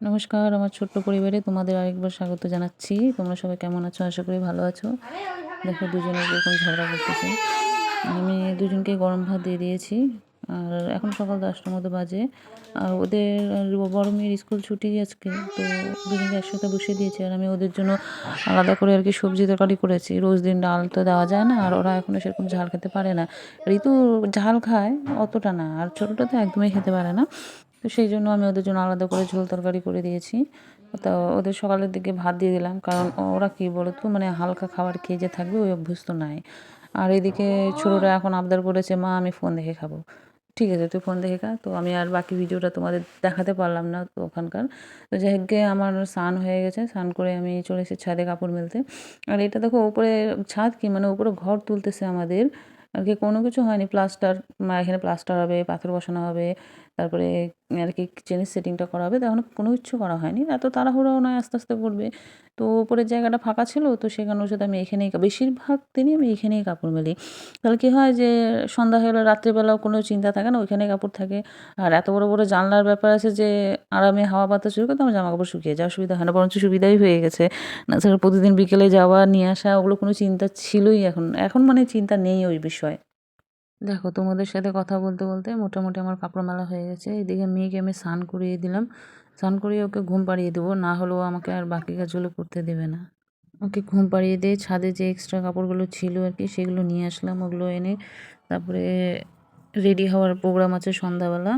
নমস্কার, আমার ছোট্ট পরিবারে তোমাদের আরেকবার স্বাগত জানাচ্ছি। তোমরা সবাই কেমন আছো? আশা করি ভালো আছো। দেখো দুজনে কিরকম ঝগড়া করতেছে। আমি দুজনকে গরম ভাত দিয়ে দিয়েছি। আর এখন সকাল 10টার মতো বাজে। আর ওদের বড় মেয়ের স্কুল ছুটি আজকে। তো দুজনকে একসাথে বসিয়ে দিয়েছি। আর আমি ওদের জন্য আলাদা করে আর কি সবজি তরকারি করেছি। রোজ দিন ডাল তো দেওয়া যায় না। আর ওরা এখনও সেরকম ঝাল খেতে পারে না। ঋতু ঝাল খায়, অতটা না। আর ছোটটা তো একদমই খেতে পারে না। তো সেই জন্য আমি ওদের জন্য আলাদা করে ঝোল তরকারি করে দিয়েছি। তো ওদের সকালের দিকে ভাত দিয়ে দিলাম, কারণ ওরা কী বলো তো, মানে হালকা খাবার খেয়ে যে থাকবে ওই অভ্যস্ত নাই। আর এদিকে ছোটোটা এখন আবদার করেছে, মা আমি ফোন দেখে খাবো। ঠিক আছে, তুই ফোন দেখে খা। তো আমি আর বাকি ভিডিওটা তোমাদের দেখাতে পারলাম না তো ওখানকার। তো যাই হোক গে, আমার স্নান হয়ে গেছে। স্নান করে আমি চলে এসেছি ছাদে কাপড় মেলতে। আর এটা দেখো উপরে ছাদ কি, মানে উপরে ঘর তুলতেছে আমাদের। আর কি কোনো কিছু হয়নি, প্লাস্টার, এখানে প্লাস্টার হবে, পাথর বসানো হবে, তারপরে আর কি কিচেনের সেটিংটা করা হবে। তো এখনও কোনো কিছু করা হয়নি, এত তাড়াহুড়োও নয়, আস্তে আস্তে করবে। তো উপরের জায়গাটা ফাঁকা ছিল, তো সেখানে সাথে আমি এখানেই বেশিরভাগ দিনই আমি এখানেই কাপড় মেলি। তাহলে কী হয় যে সন্ধ্যা হয়ে গেলে রাত্রিবেলাও কোনো চিন্তা থাকে না, ওইখানে কাপড় থাকে। আর এত বড় বড় জানলার ব্যাপার আছে যে আরামে হাওয়া বাতাস শুরু করতে আমার জামা কাপড় শুকিয়ে যায়, অসুবিধা হয় না, বরঞ্চ সুবিধাই হয়ে গেছে। না ছাড়া প্রতিদিন বিকেলে যাওয়া নিয়ে আসা ওগুলো কোনো চিন্তা ছিলই, এখন এখন মানে চিন্তা নেই ওই বিষয়ে। দেখো তোমাদের সাথে কথা বলতে বলতে মোটামুটি আমার কাপড় মেলা হয়ে গেছে। এদিকে মেয়েকে আমি স্নান করিয়ে দিলাম। স্নান করিয়ে ওকে ঘুম পাড়িয়ে দেবো, না হলেও আমাকে আর বাকি কাজগুলো করতে দেবে না। ওকে ঘুম পাড়িয়ে দিয়ে ছাদে যে এক্সট্রা কাপড়গুলো ছিল আর কি সেগুলো নিয়ে আসলাম। ওগুলো এনে তারপরে রেডি হওয়ার প্রোগ্রাম আছে সন্ধ্যাবেলা।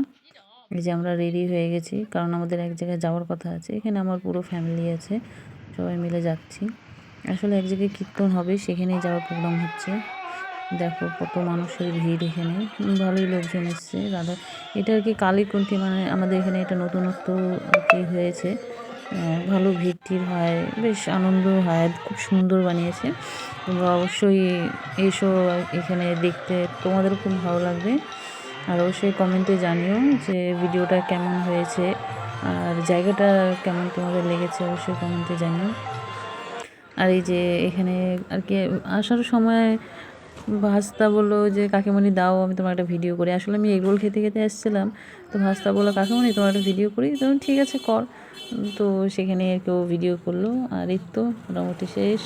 এই যে আমরা রেডি হয়ে গেছি, কারণ আমাদের এক জায়গায় যাওয়ার কথা আছে। এখানে আমার পুরো ফ্যামিলি আছে, সবাই মিলে যাচ্ছি। আসলে এক জায়গায় কীর্তন হবে, সেখানেই যাওয়ার প্রোগ্রাম হচ্ছে। দেখো কত মানুষের ভিড় এখানে, ভালোই লোকজন এসছে। রাধা, এটা আর কি কালীকুণ্ঠী, মানে আমাদের এখানে এটা নতুনত্ব আর কি হয়েছে। ভালো ভিড় টিড় হয়, বেশ আনন্দ হয়, খুব সুন্দর বানিয়েছে। তোমরা অবশ্যই এসো এখানে দেখতে, তোমাদেরও খুব ভালো লাগবে। আর অবশ্যই কমেন্টে জানিও যে ভিডিওটা কেমন হয়েছে আর জায়গাটা কেমন তোমাদের লেগেছে, অবশ্যই কমেন্টে জানিও। আর এই যে এখানে আর কি আসার সময় ভাস্তা বললো যে কাকিমণি দাও আমি তোমার একটা ভিডিও করি। আসলে আমি এগরোল খেতে খেতে এসেছিলাম, তো ভাস্তা বললো কাকিমণি তোমার একটা ভিডিও করি। তো ঠিক আছে কর। তো সেখানে কেউ ভিডিও করলো। আর এই তো মোটামুটি শেষ।